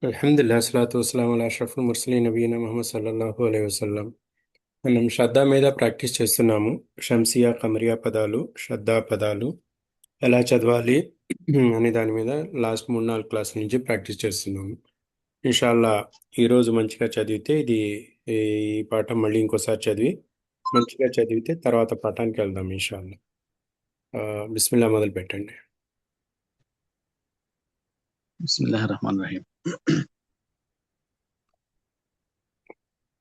అల్హమ్దుల్లా సలాతు వసలాం అలా అష్రఫుల్ ముర్సలీన్ నబీన ముహమ్మద్ సల్లల్లాహు అలైహి వసల్లం. మనం శ్రద్ధ మీద ప్రాక్టీస్ చేస్తున్నాము. షంసియా కమరియా పదాలు, శ్రద్ధా పదాలు ఎలా చదవాలి అనే దాని మీద లాస్ట్ 3-4 క్లాసుల నుంచి ప్రాక్టీస్ చేస్తున్నాము. ఇన్షాల్లా ఈరోజు మంచిగా చదివితే ఈ పాఠం మళ్ళీ ఇంకోసారి చదివి మంచిగా చదివితే తర్వాత పాఠానికి వెళ్దాం ఇన్షాల్లా. బిస్మిల్లా మొదలు పెట్టండి. बिस्मिल्लाहिर्रहमानिर्रहीम।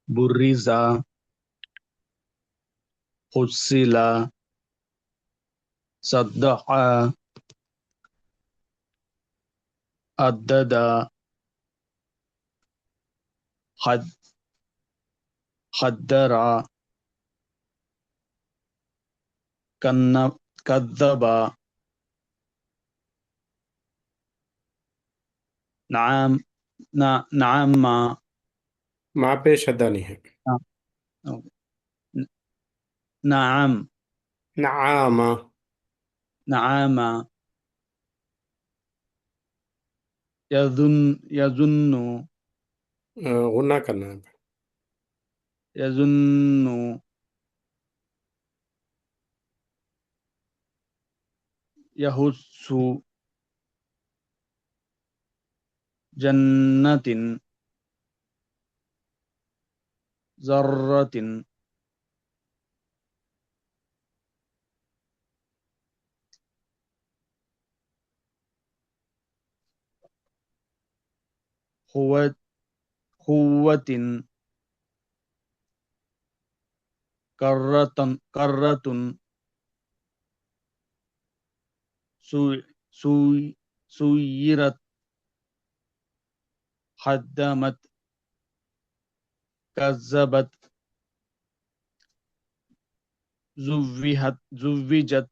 बुर्रिज़ा, हुस्सिला, सद्दअ, अद्ददा, खद खद्दरा, कन्न कद्दबा, नआम नआमा, माँ पे श्रद्धा नहीं है। नआम नआमा। नआमा, यजुन्नु गुन्ना करना है। यजुन्नु, यहुस्सु, जन्नतिन, ज़र्रतिन, खुवत खुव्वतिन, कर्रतुन, सुयिरत, हद्दमत, कज़्ज़बत, ज़ुव्विजत,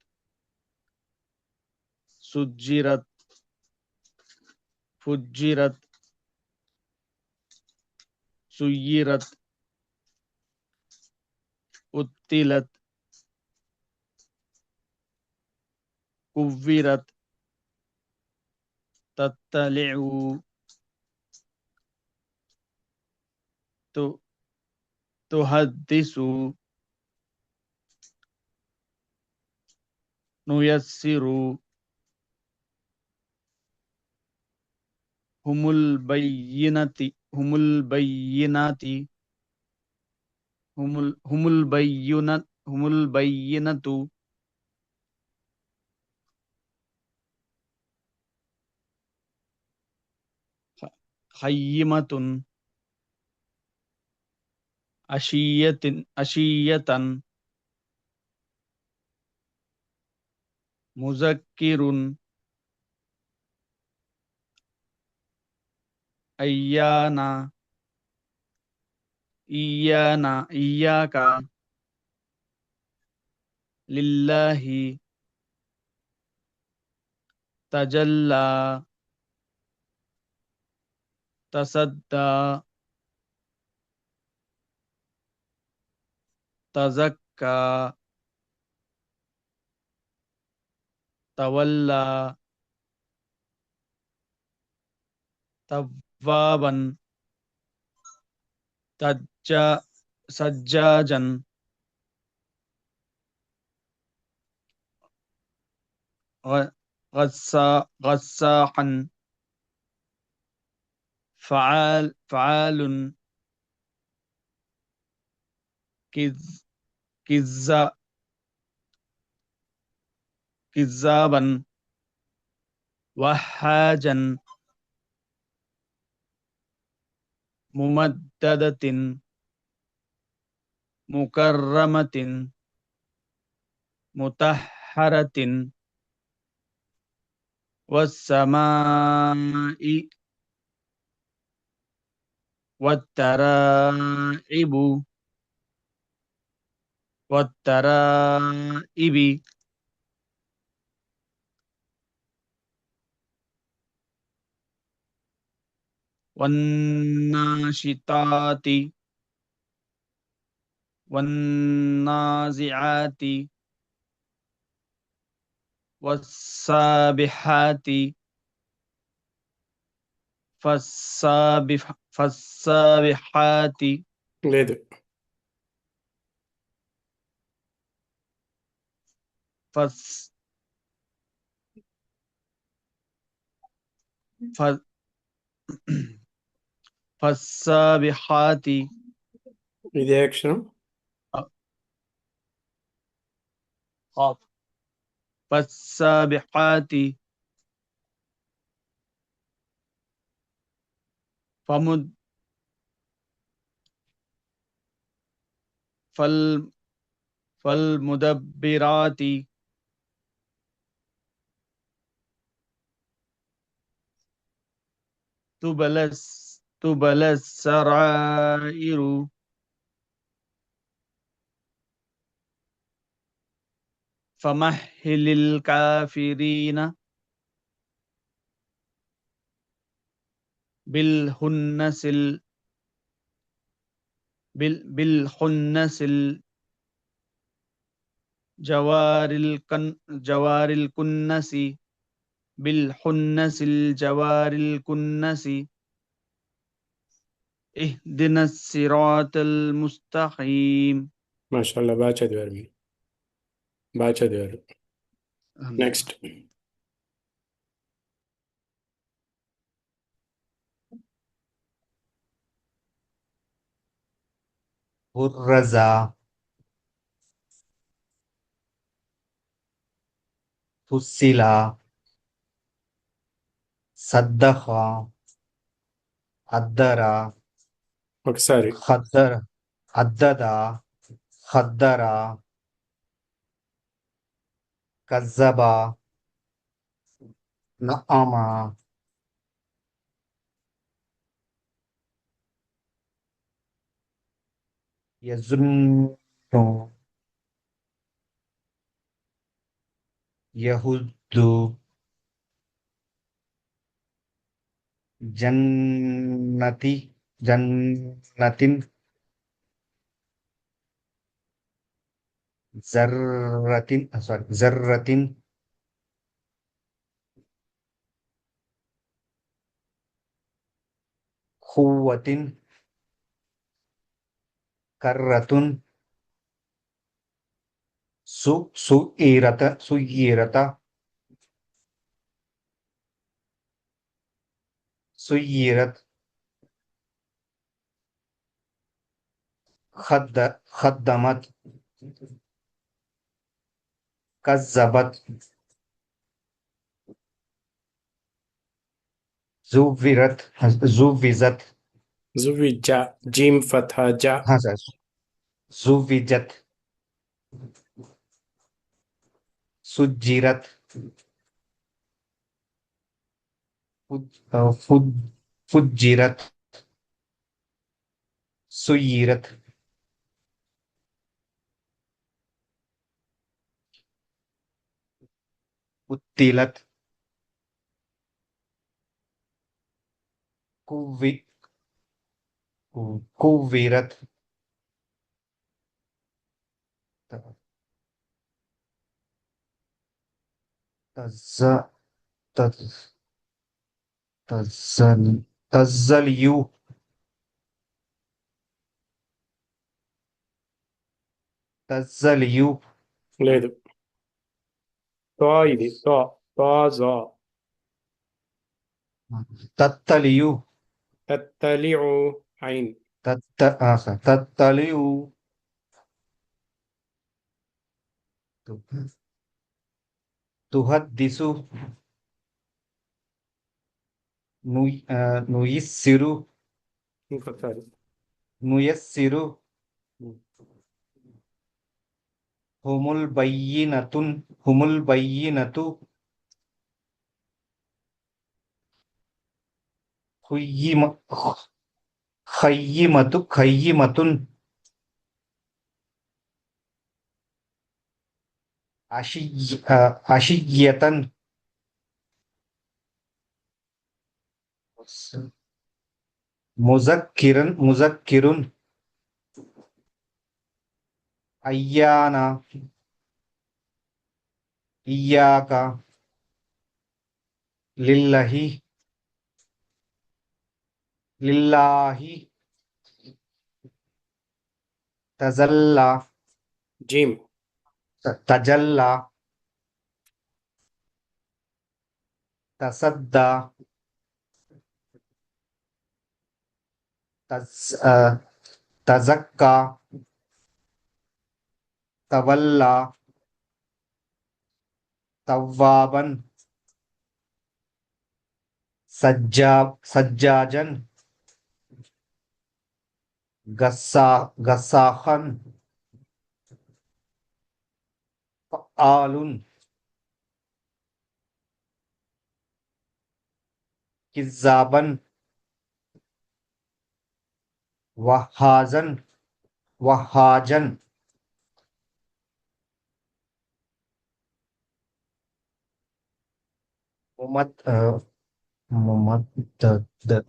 सुज्जिरत, फुज्जिरत, सुय्यिरत, उत्तिलत, कुव्विरत, तत्तलिउ, तुहद्दिसु, नुयस्सिरु, हुमुल बय्यिनति हुमुल बय्यिनतु, खय्यिमतुन, अशियतन, मुज़क्किरुन, अय्याना, इय्याका, लिल्लाहि, तजल्ला, तसद्दा, तज़क्का, तवल्ला, तव्वाबन, सज्जाजन, गस्साहन, फआलुन, किज़्ज़ा किज़्ज़ाबन, वहाजन, मुमद्ददतिन, मुकर्रमतिन, मुतहहरतिन, वस्समाई, वत्तराइबु, वत्तराइबि, वन्नाशिताति, वन्नाज़िआति, वस्साबिहाति, ఫస్సాబిహాతి లేదు. ఫస్ ఫ- ఫస్సాబిహాతి ఇదే అక్షరం. ఖాఫ్ ఫస్సాబిహాతి ఫముద్ ఫల్ ఫల్ముదబ్బిరాతి తుబలస్ తుబలస్సరాయిరు ఫమహ్హిలిల్ కాఫిరీన బిల్హున్నసిల్ బిల్హున్నసిల్ జవారిల్ కున్నసి బిల్హున్నసిల్ జవారిల్ కున్నసి ఇహ్దినస్ సిరాతల్ ముస్తఖీం. మాషాల్లా, బాగా చదివారు మీరు. బాగా చదివారు. నెక్స్ట్. బుర్రజా, ఫుస్సిలా, సద్దఖ, అద్దరా, ఒకసారి. ఖద్దర, అద్దదా, ఖద్దరా, కజ్జబా, నఅమా, యజున్ను, యహుద్దు, జన్నతి, జన్నతిన్, జర్రతిన్, ఖువ్వతిన్, కర్రతున్, సుయీరత, సుయీరత్, ఖద్దమత్, కజ్జబత్, జువ్విజత్, జువిజా, జీమ్ ఫథా జా. సార్, జువ్విజత్, సుజ్జిరత్, ఫుజ్జిరత్, సుయీరత్, ఉత్తిలత్, కువ్విరత్, తజ్జలియు, తజ్జలియు, లేదు. తా ఇది తా. తాజా. తత్తలియు, తత్తలిఉ, ఐన్. తత్తలియు, తుహద్దిసు, నుయిస్సిరు, ఇంకొకసారి. నుయస్సిరు, హుముల్ బయ్యినతు, ఖయ్యిమతున్, అషియ్యతన్, ముజక్కిరున్, అయ్యానా, ఇయ్యాక, లిల్లహి, लिल्लाहि तजल्ला जीम तजल्ला तसद्दा तजक्का तवल्ला तव्वाबन सज्जाजन गस्साखन फआलुन किज़्ज़ाबन वहाजन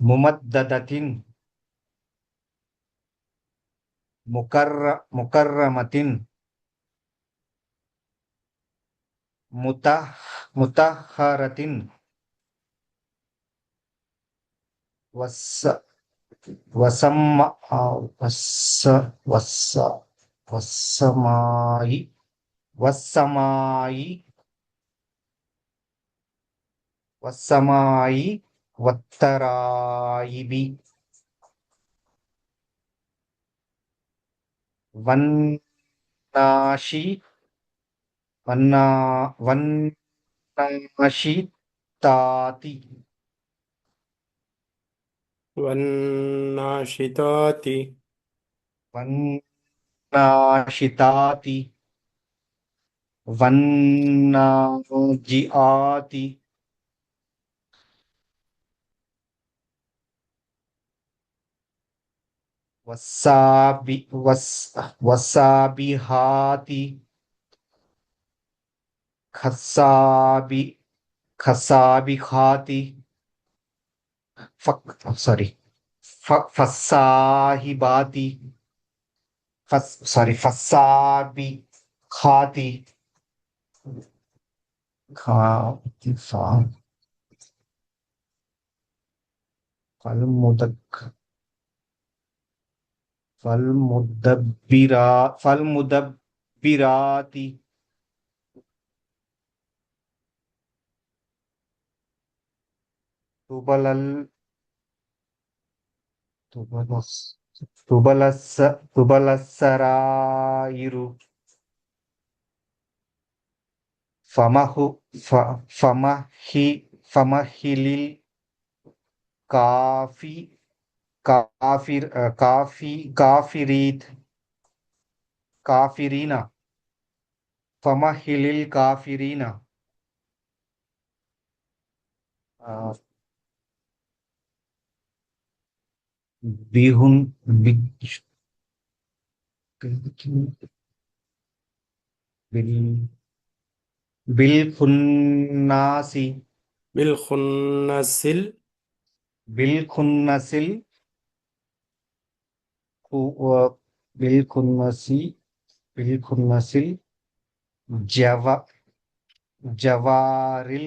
मुमद्दतिन मुकर्रमतिन मुतहरतिन वस वसम वस वस वसमाई वसमाई वसमाई वत्तराइबी वन्नाशी वन्ना वन्नाशिताति वन्नाशिताति वन्नाशिताति वन्नाजिआति वसाबिहाति खसाबि खसाबिखाति सॉरी फसाहिबाति सॉरी फसाबिखाति फलमुदब्बिराति तुबलल तुबलसराइरु फमहु फमहिलिल काफी काफिरीत काफिरीना फमहिलिल काफिरीना बिहुन बिलखुन्नासी बिलखुन्नसिल बिलखुन्नसिल बिलखुन्नसी बिलखुन्नसिल जवा जवारिल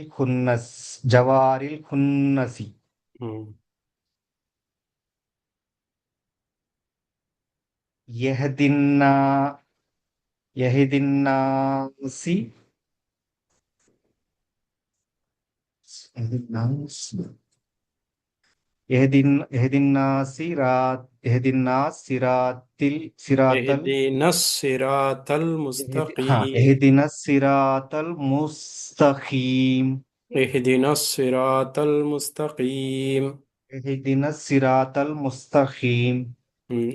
खुन्नसी यहदिन्ना यहदिन्नासी सिरातल इहदिनस सिरातल मुस्तकीम एहदिनस सिरातल मुस्तकीम इहदिनस सिरातल मुस्तकीम एहदिनस सिरातल मुस्तकीम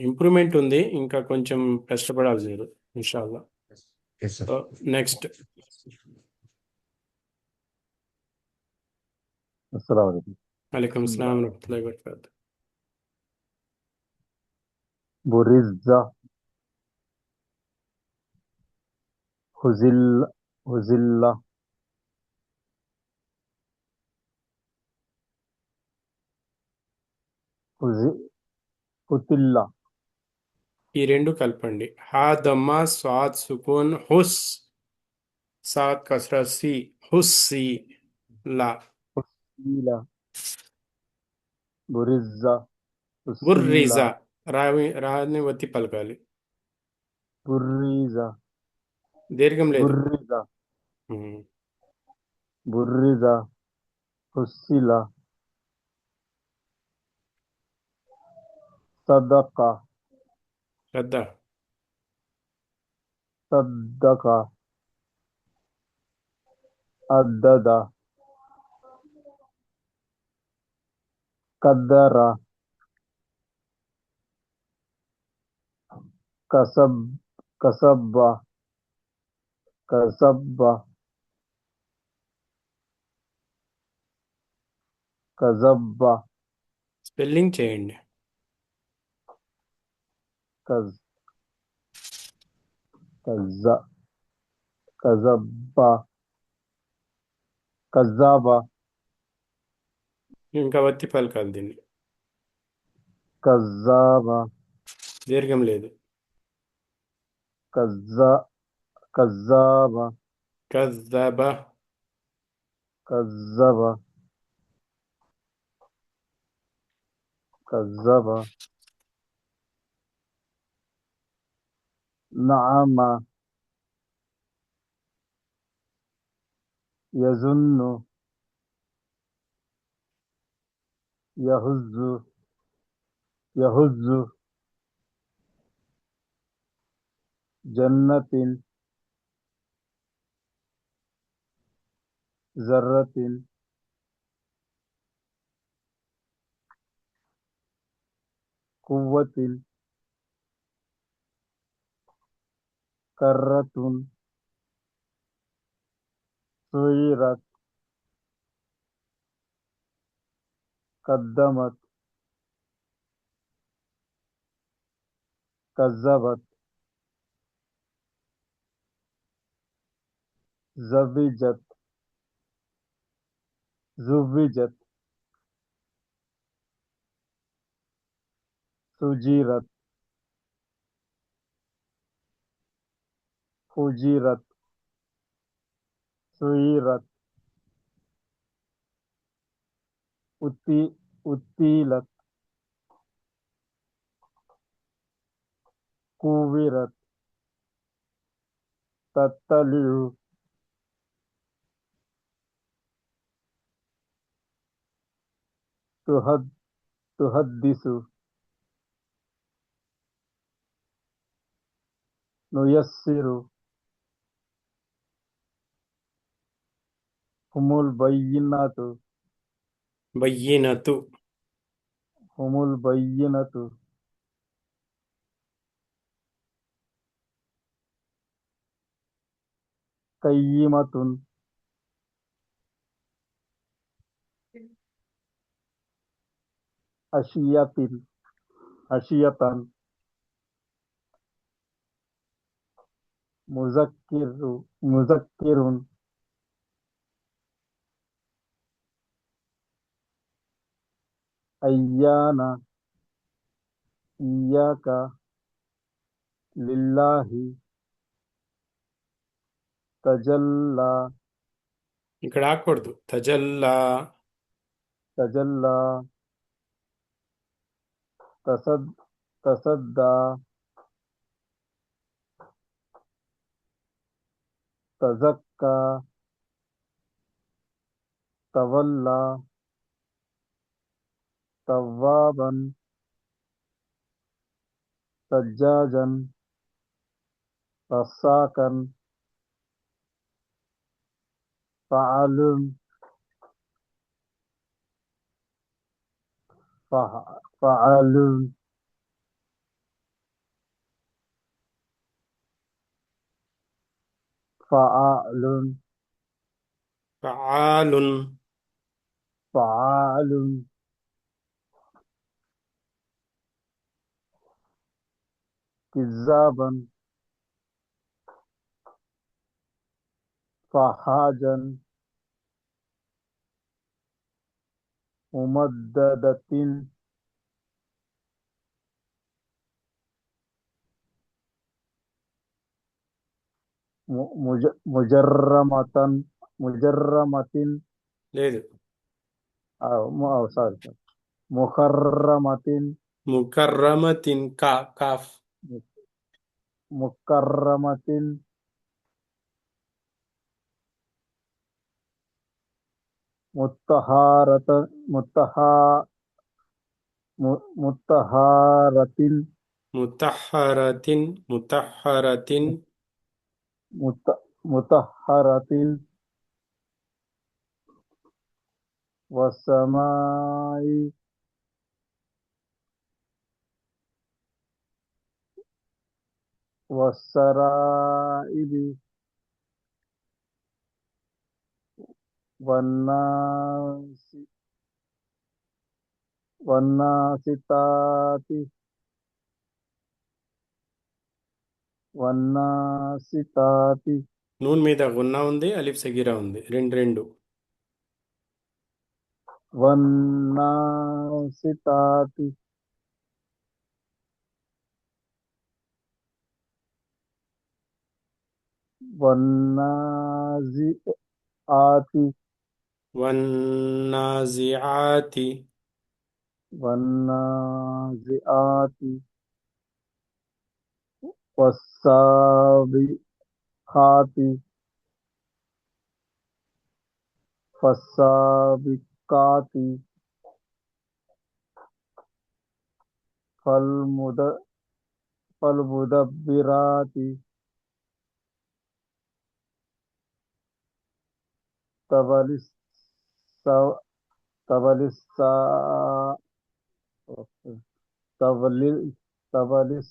ఇంప్రూవ్మెంట్ ఉంది ఇంకా కొంచెం కష్టపడాల్సి ఇన్షాల్లా Yes, sir. సో నెక్స్ట్ अस्सलाम वालेकुम। वालेकुम अस्सलाम रहमतुल्लाहि व बरकातहू बुरिज़्ज़ा हुज़िल हुज़िल्ला उतिल्ला ఈ రెండు కలపండి హా దమ్మా స్వాద్ సుకూన్ హుస్ సాద్ కస్రా సి హుస్సి లా उतिल्ला बुरिज़्ज़ा బుర్రిజా. ఉస్సిల్ల రాని ఒత్తి పలకాలి. బుర్రిజా దీర్ఘం లేదు. బుర్రిజా ఉమ్. బుర్రిజా హుస్సిల సదక శ్రద్ధ. సద్దక అద్దద కద్దర కసబ్ కసబ్బ కసబ్బ కజబ్బ స్పెల్లింగ్ చేయండి. కజ్ కజ్జ కజబ్బ కజ్జాబ ఇంకా ఒత్తి పలకాలి దీన్ని. కజ్జాబ దీర్ఘం లేదు. కజ్జ కజ్జాబ కజ్జబ. కజ్జబ కజ్జబ నఅమ యజున్ను యహుజ్జు యహుజ్జు జన్నతిన్ జర్రతిన్ కువ్వతిన్ కర్రతున్ సుయిరత్ కద్దమత్ కజ్జబత్ జవిజత్ జువిజత్ సుజీరత్ ఫుజీరత్ సుయిరత్ ఉత్తి ఉత్తీలత్ కువిరత్ తత్తలియు తుహద్ తుహద్దిసు నుయస్సిరు హుముల్ బయ్యినతు బయ్యినతు. హుముల్ బయ్యినతు కయ్యిమతున్ అషియతిన్ అషియతన్ ముజక్కిరున్ అయ్యాన ఇయ్యాక లిల్లాహి తజల్లా ఇక్కడ ఆకూడదు. తజల్లా. తజల్లా తసద్దా తజక్కా తవల్లా తవ్వాబన్ సజ్జాజన్ రస్సాకన్ ఫఅలున్ ఫఅలున్ ఫఅలున్ ఫఆలున్. ఫఅలున్ కిజ్జాబన్ ఫహాజన్ ముమద్దదతిన్ ముజర్రమతిన్ లేదు. సారీ ముఖర్రమతిన్ ముకర్రమతిన్ కాఫ్. ముకర్రమతిన్ ముత్తహారత ముత్తహా ముత్తహారతిన్ ముతహరతిన్ ముతహరతిన్ వసమాయి వసరాయిబి వన్నాసి వన్నాసితాతి వన్నాసితాతి నూన్ మీద గున్నా ఉంది, అలిఫ్ సగీరా ఉంది, రెండు. వన్నాసితాతి వన్నాజిఆతి వన్నాజిఆతి వన్నాజిఆతి వస్సాబిఖాతి ఫస్సాబికాతి ఫల్ముదబ్బిరాతి తబలిస్సా తబలిస్సా తబలి తబలిస్సరాయిరు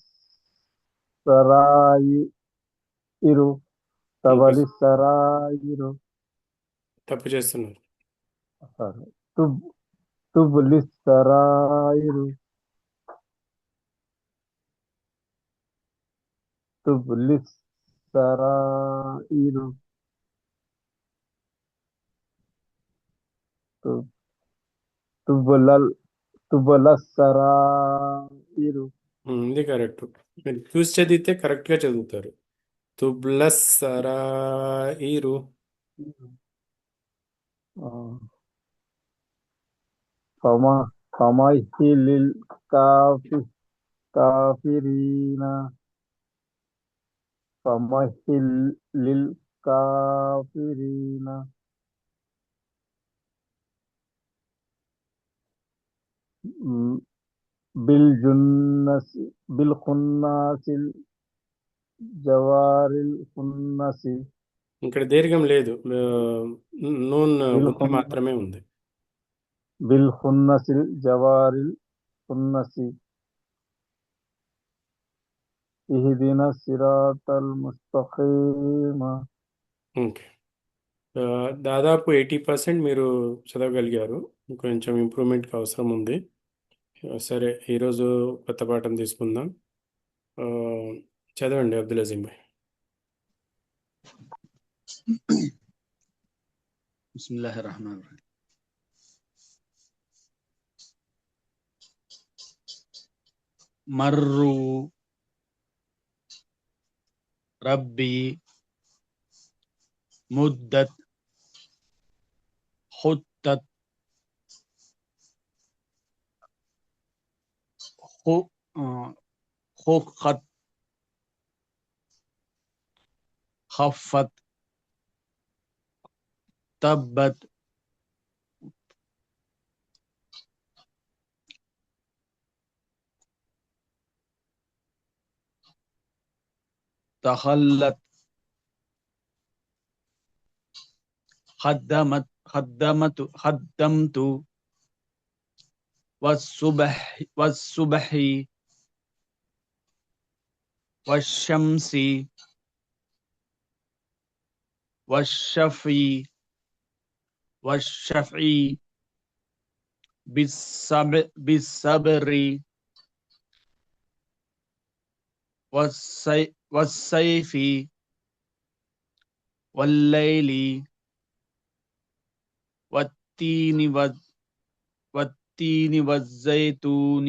తబలిస్సరాయిరు తప్పు చేస్తున్నారు. తుబ్ తుబ్లిస్సరాయిరు తుబ్లిస్సరాయిరు తుబలల్ తుబలస్సరాయిరు ఇది కరెక్ట్. మీరు చూసి చదివితే కరెక్ట్గా చదువుతారు. తుబ్లస్సరాయిరు. ఫమహిలిల్ కాఫిరీనా ఫమహిలిల్ కాఫిరీనా బిల్ఖున్నాసిల్ జవారిల్ ఖున్నసి ఇక్కడ దీర్ఘం లేదు, నూన్ గున్నా బిల్ఖున్న మాత్రమే ఉంది. బిల్ఖున్నసిల్ జవారిల్ ఖున్నసి ఇహ్దిన సిరాతల్ ముస్తఖీమ. ఓకే, దాదాపు 80% మీరు చదవగలిగారు. కొంచెం ఇంప్రూవ్మెంట్కి అవసరం ఉంది. సరే, ఈరోజు కొత్త పాఠం తీసుకుందాం. చదవండి అబ్దుల్ అజీం భాయ్. బిస్మిల్లాహిర్రహమానిర్రహీం. మర్రు రబ్బీ ముద్దత్ ఖుత్తత్ ఖుఖత్ ఖఫత్ తబ్బత్ تخلت خدمت والصبح والشمس والشفع بالصبر والسيف والليل والتين والزيتون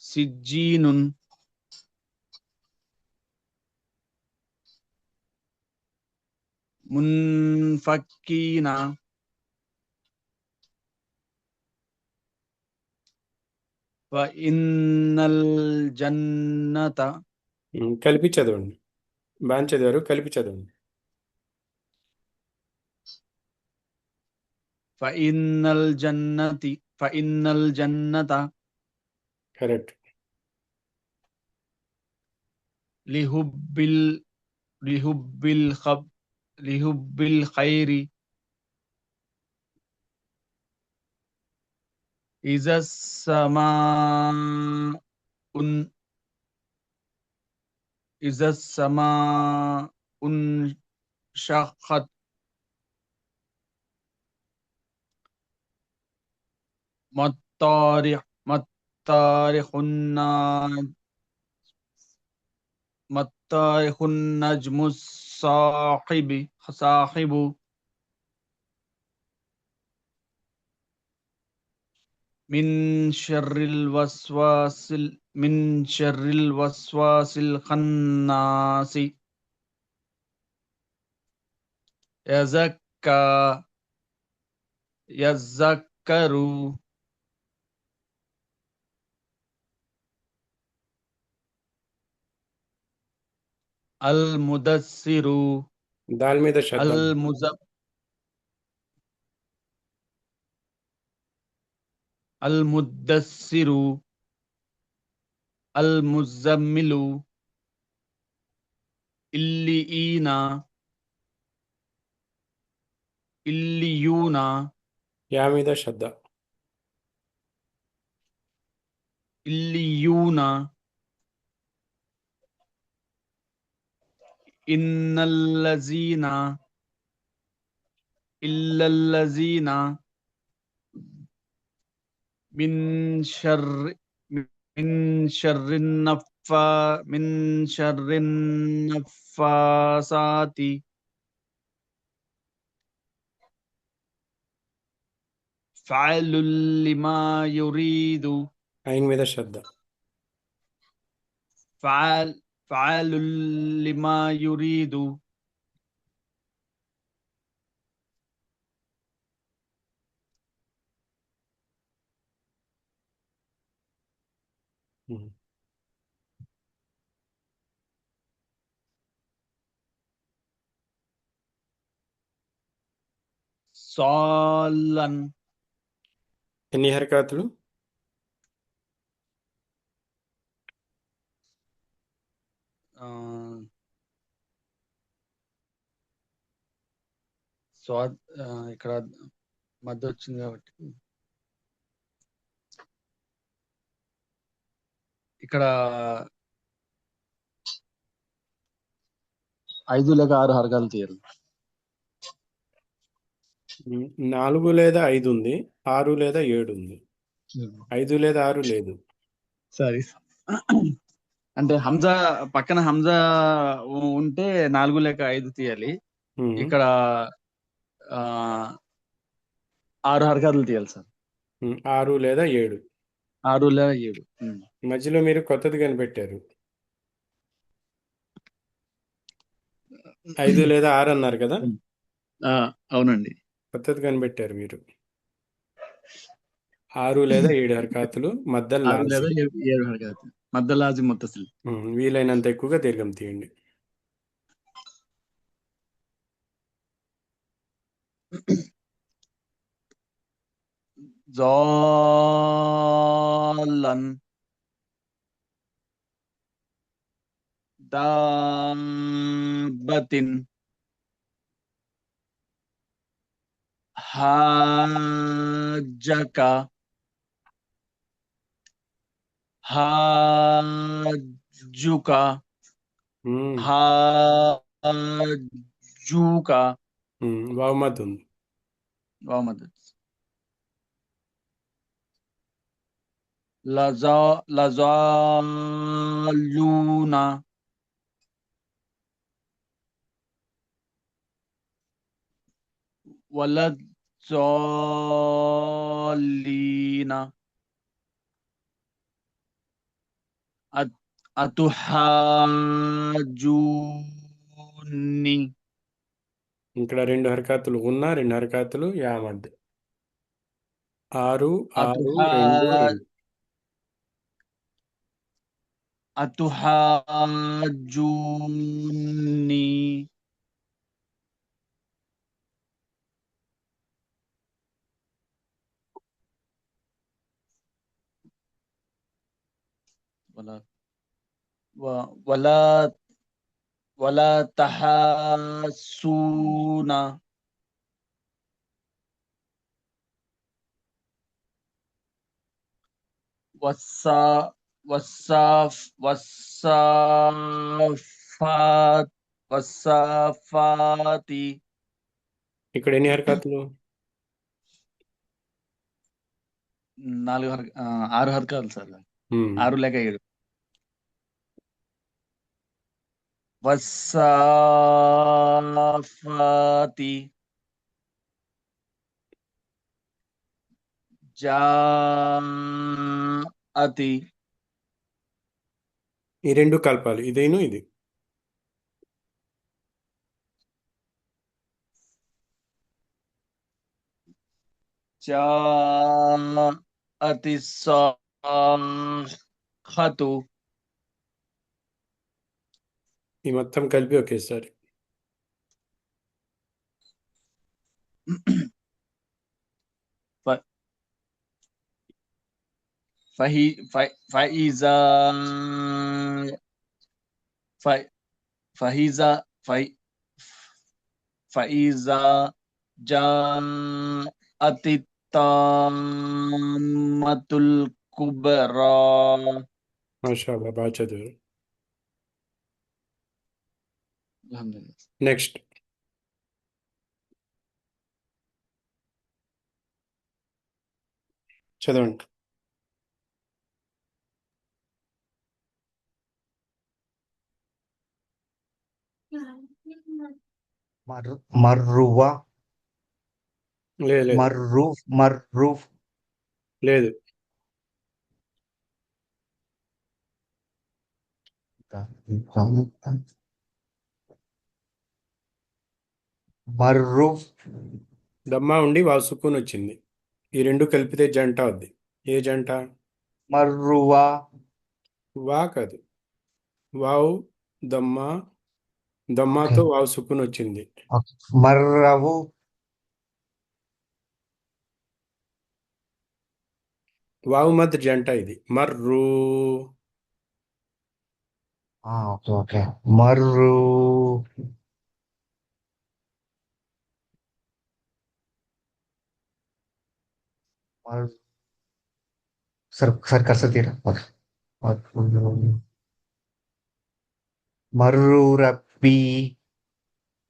سجين منفكين ఇన్నల్ జన్నత కలిపి చదవండి. బాగా చదివారు, కలిపి చదవండి. ఇన్నల్ జన్నత కరెక్ట్. లిహుబ్బిల్ లిహుబ్బిల్ ఖబ్ లిహుబ్బిల్ ఖైరి ఇజస్ సమా ఉన్ ఇజస్ సమా ఉన్ షఖత్ మత్తారిఖ్ మత్తారిఖున్నా మత్తారిఖున్ నజ్ముస్ సాహిబు మిన్ షర్రిల్ వస్వాసిల్ ఖన్నాసి యజక్కా యజక్కరు అల్ ముదస్సిరు దాని మీద శ్రద్ధ. అల్ ముజ అల్ ముద్దస్సిరు అల్ ముజమ్మిలు ఇల్లిఈనా ఇల్లియూనా యా మీద శ్రద్ధ. ఇల్లియూనా ఇన్నల్లజీనా ఇల్లల్లజీనా మిన్ షర్రి మిన్ షర్రిన్ నఫాసాతి ఫఅలుల్ లిమా యురీదు ఆయన మీద శ్రద్ధ. ఫఅలుల్ లిమా యురీదు ఉమ్. సాలన్ ఎన్ని హరకాతులు? ఆ, స్వాద్ ఇక్కడ మధ్య వచ్చింది కాబట్టి ఇక్కడ 5 లేక 6 హరకాలు తీయాలి. 4 లేదా 5 ఉంది, 6 లేదా 7 ఉంది. 5 లేదా 6 లేదు. సరే అంటే హంజా పక్కన హంజా ఉంటే 4 లేక 5 తీయాలి. ఉమ్. ఇక్కడ 6 హరకాలు తీయాలి సార్. 6 లేదా 7. 6 లేదా 7. మధ్యలో మీరు కొత్తది కనిపెట్టారు. 5 లేదా 6 అన్నారు కదా, అవునండి. కొత్తది కనిపెట్టారు మీరు. 6 లేదా 7 హరకాతులు మద్దల్ 6 లేదా లాజిం. 7 హరకాలు మధ్య లాజిం ముత్తసిల్. వీలైనంత ఎక్కువగా దీర్ఘం తీయండి. జాలన్ దాబతిన్ హాజక హాజుక ఉమ్. హాజుక వామద్ ఉంది. వామద్ లజాలూనా వలజ్జాలీనా అతుహాజూని ఇక్కడ 2 హరకాతులు ఉన్నా, 2 హరకాతులు యామద్. 6 6 2 2. అతుహాజుని వలా వలా వలా తహాసూనా వస్సా వస్సాఫాత్ వస్సాఫాతి ఇక్కడ ఎన్ని హరకతులు? 6 హర్కాలు సార్. ఉమ్. 6 లేక 7. వస్సాఫాతి జాఅతి ఈ రెండు కలపాలి, ఇదేను ఇది. జాఅతి సాఖతు ఈ మొత్తం కలిపి ఒకేసారి. ఫయిజా ఫయిజా ఫయిజా జాఅతి తామ్మతుల్ కుబ్రా. మాషాల్లా, బాగా చదివారు. అల్హమ్దులిల్లాహ్. నెక్స్ట్. చదవండి. మర్రువ లేదు మర్రూఫ్ లేదు. మర్రూఫ్ దమ్మా ఉండి వావ్ సుకూన్ వచ్చింది. ఈ రెండు కలిపితే జంట అవుద్ది. ఏ జంట? మర్రువా వా కాదు, వావ్ దమ్మా, దమ్మాతో వావ్ సుకూన్ వచ్చింది. మర్రవు వావ్ మద్ జంట ఇది. మర్రు. ఓకే మర్రు సర్ కర్సర్ తీరా మర్రు రబ్బీ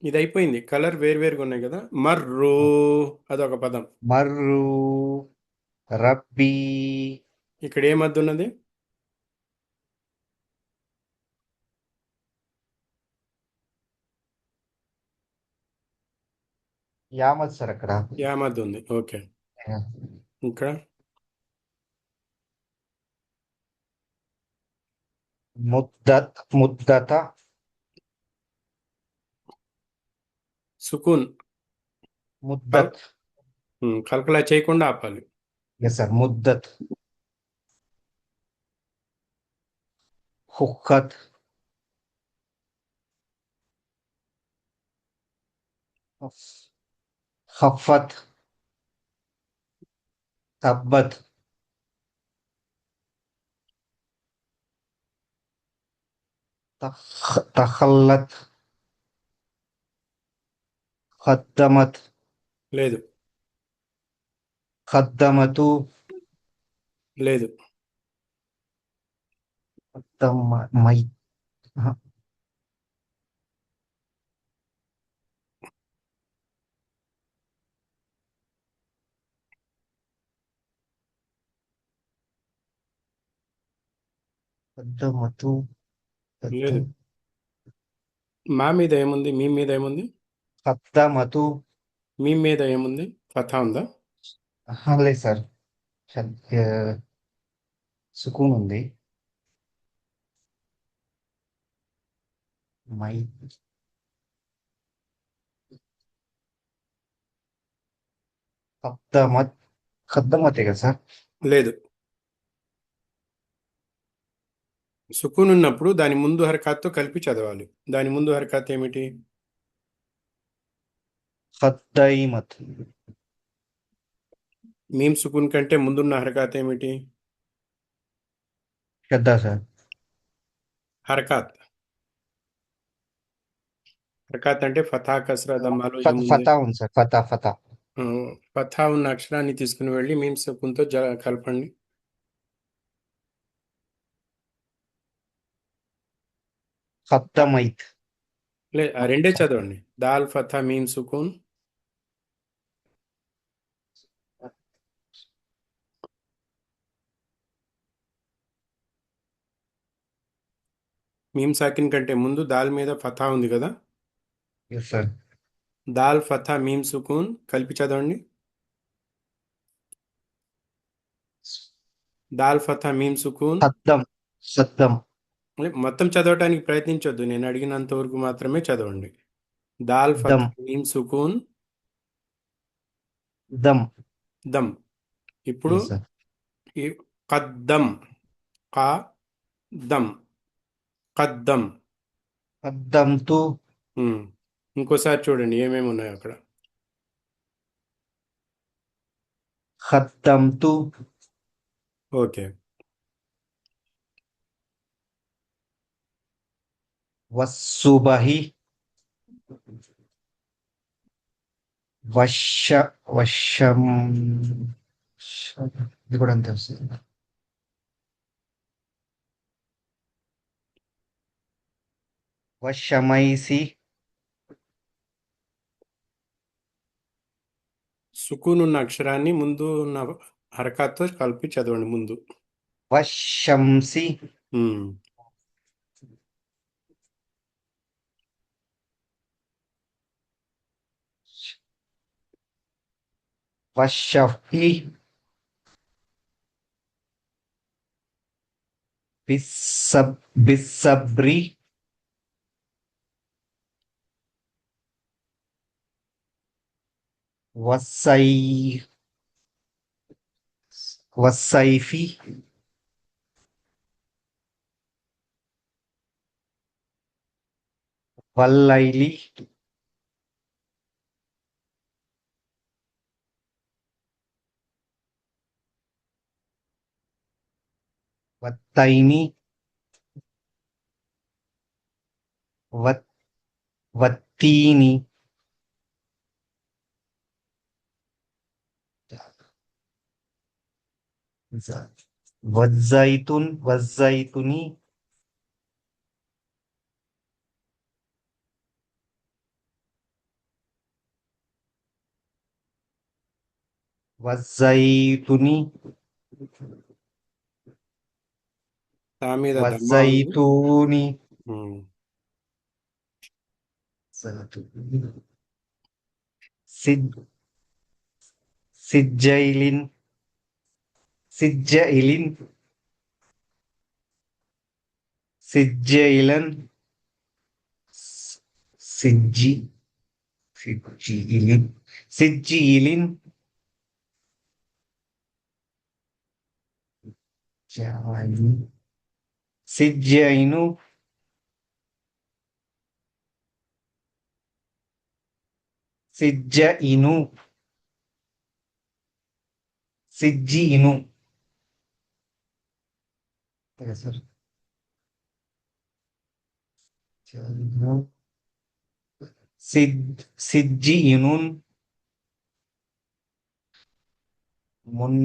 ఇది అయిపోయింది. కలర్ వేరువేరుగా ఉన్నాయి కదా. మర్రు అదొక పదం. మర్రు రబ్బీ ఇక్కడ ఏ మద్దు ఉన్నది? యామత్ సార్ అక్కడ యా మద్దు ఉంది. ఓకే. ఇక్కడ ముద్దత సుకూన్. ముద్దత్ కలకలా చేయకుండా ఆపాలి. ఎస్ సార్ ముద్దత్ హుక్కత్ ఖఫత్ తబ్బత్ తఖల్లత్ ఖద్దమత్ లేదు ఖద్దమతు లేదు. మై ఖద్దమతు లేదు. మా మీద ఏముంది? మీ మీద ఏముంది? ఖద్దమతు మీ మీద ఏముంది? ఫతా ఉందా? లేదు సార్ సుకూన్ ఉంది. మై ఖద్దమతే కదా సార్? లేదు. సుకూన్ ఉన్నప్పుడు దాని ముందు హరకత్తో కలిపి చదవాలి. దాని ముందు హరకత్ ఏమిటి? ఖద్దైమత్. మీమ్ సుకూన్ కంటే ముందున్న హరకత్ ఏమిటి? షద్దా సార్. హరకత్. హరకత్ అంటే ఫతా, కస్రా, దమ్మాలు ఏముంది? ఫతా ఉంది సార్. ఫతా ఫతా. ఫతా ఉన్న అక్షరాన్ని తీసుకుని వెళ్ళి మీమ్ సుకూన్తో కలపండి. ఖద్దమైత్. ఆ రెండే చదవండి. దాల్ ఫతా మీమ్ సుకూన్. మీమ్ సాకిన్ కంటే ముందు దాల్ మీద ఫతా ఉంది కదా, ఎస్ సార్. దాల్ ఫతా మీమ్ సుకూన్ కలిపి చదవండి. దాల్ ఫతా మీమ్ సుకూన్. ఖద్దం. ఖద్దం. మొత్తం చదవటానికి ప్రయత్నించొద్దు, నేను అడిగినంత వరకు మాత్రమే చదవండి. దాల్ ఫతా దమ్. మీమ్ సుకూన్. దమ్. దమ్. ఇప్పుడు ఎస్ సార్. ఈ కద్దం. కా దమ్. కద్దం. ఖద్దంతు. ఇంకోసారి చూడండి ఏమేమి ఉన్నాయో అక్కడ. ఖద్దంతు. ఓకే. వస్సుబహి. వశ వశం. ఇది కూడా అంతే వస్తుంది. వశమైసి. సుకూన్ ఉన్న అక్షరాన్ని ముందు ఉన్న హరకత్తో కలిపి చదవండి ముందు. వశంసి. ఉమ్. వశఫి. బిస్సబ్రి. వసై వసైఫి. వల్లైలి. వత్తైని. వత్తీని. వజ్జైతున్. వజ్జైతుని. వజ్జైతుని. తా మీద దమ్మా ఉంది. వజ్జైతూని. ఉమ్. సిజ్జైలిన్. సిజ్జైలిన్. సిజ్జైలన్. సిజ్జియిలిన్. సిజ్జియిలిన్. సిజ్జైను. సిజ్జయిను. సిజ్జియిను. సార్. సిజ్జియినున్. మున్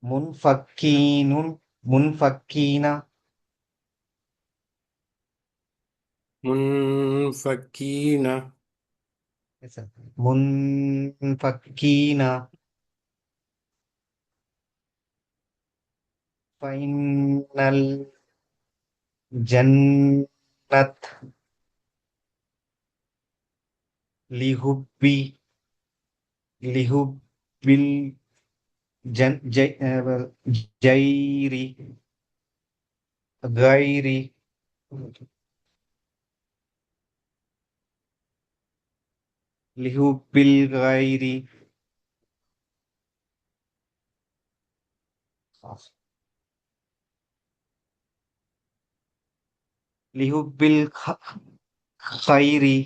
మున్ఫక్కీనున్. మున్ఫక్కీన. మున్ఫకీన. మున్ఫక్కీన. ఫైనల్ జన్నత్. లిహుబ్బి. లిహుబ్బిల్ జైరి గైరి లిహుబ్బిల్ గైరి లిహుబ్బిల్ ఖైరి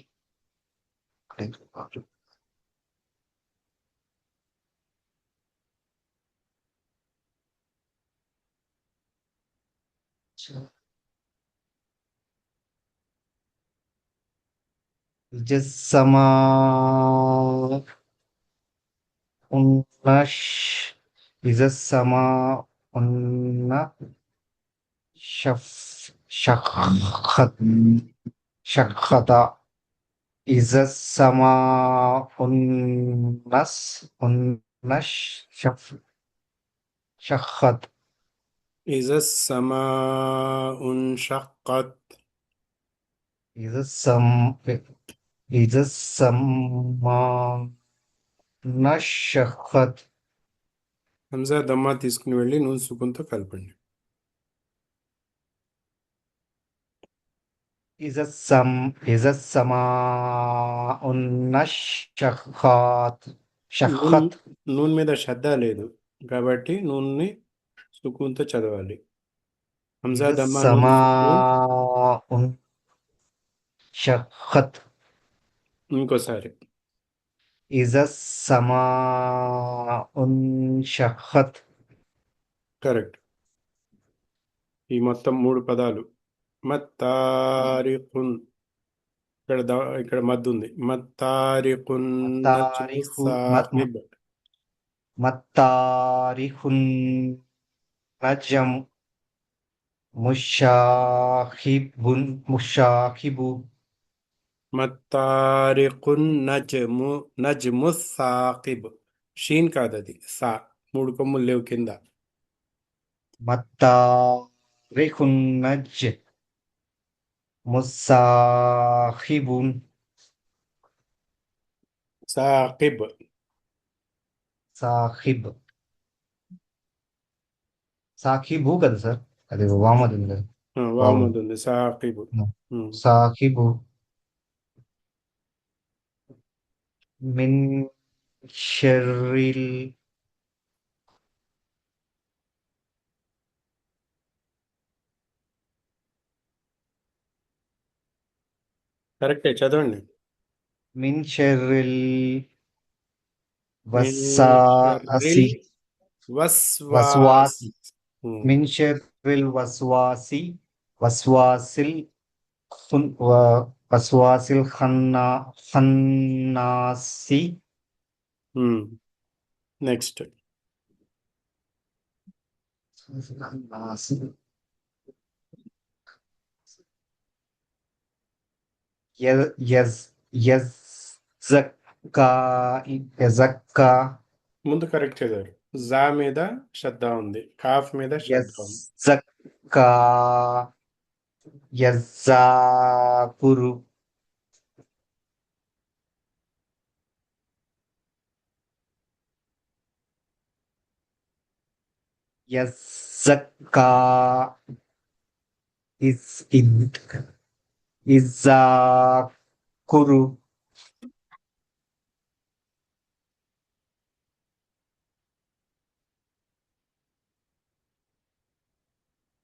జస్సమా ఉన్నష్ ఇజస్సమా ఉన్న షఫ్ షఖత్ షఖత ఇజస్సమా ఉన్నస్ ఉన్నష్ షఫ్ షఖత్ إذا السماء انشقت ఇజస్సం ఇజస్సమా నషఖత్ హంజా దమ్మా తీసుకుని వెళ్ళి నూన్ సుకున్తో కలపండి. ఇజస్సమా ఉన్నషఖత్ నూన్ షఖత్ నూన్ మీద శ్రద్ధ లేదు కాబట్టి నూన్ని సుకున్తో చదవాలి. హంజా దమ్మా నూన్ ఇజస్సమా సుకున్. షఖత్ ఇంకోసారి ఇజస్సమా షఖత్ కరెక్ట్. ఈ మొత్తం 3 పదాలు. మత్తారిఖున్ ఇక్కడ మద్దు ఉంది. మత్తారిఖున్ మత్తారిఖు సాహిబ్. మత్తారిఖున్ నజం ముషాఖిబు మత్తారిఖున్ నజ్ము సాకిబ్. షీన్ కాదది, సా. 3 కొమ్ములు లేవు కింద. మత్తారిఖున్ నజ్ ముసాఖిబున్ సాకిబ్. సాఖిబ్ సాఖిబు కదా సార్, అది వామది ఉంది కదా. వామది ఉంది. సాకిబ్. సాఖిబు మిన్ షర్రిల్ కరెక్టే, చదవండి. మిన్ షర్రిల్ మిన్ వస్సాసి షర్రిల్ వస్వాసి. వస్వాసి మిన్ షర్రిల్ వస్వాసిల్ ఖన్నాసి నెక్స్ట్ యజక్కా ముందు కరెక్ట్ చదివారు. జా మీద శ్రద్ధ ఉంది, కాఫ్ మీద శ్రద్ధ ఉంది. యజక్కా యజాకురు యజక్కా ఇజాకురు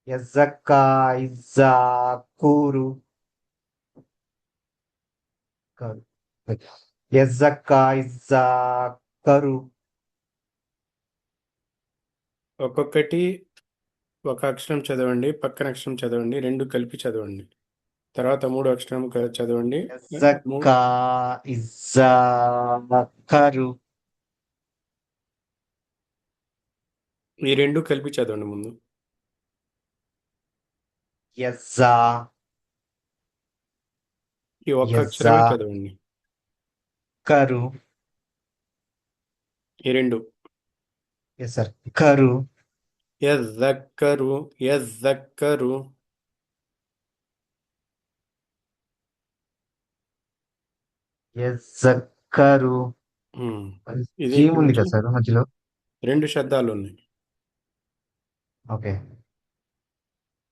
యజక్కా ఇజాకురు యజక్కా ఇజాకరు. ఒక్కొక్కటి ఒక అక్షరం చదవండి, పక్కన అక్షరం చదవండి, 2 కలిపి చదవండి. తర్వాత 3 అక్షరం చదవండి. యజక్కా ఇజాకరు ఈ 2 కలిపి చదవండి ముందు. యజా ఈ ఒక్క అక్షరమే చదవండి. కరు ఈ 2. సార్ కరు యజక్కరు యజక్కరు. యజక్కరు ఇది జీవం ఉంది కదా సార్ మధ్యలో. రెండు శబ్దాలు ఉన్నాయి. ఓకే.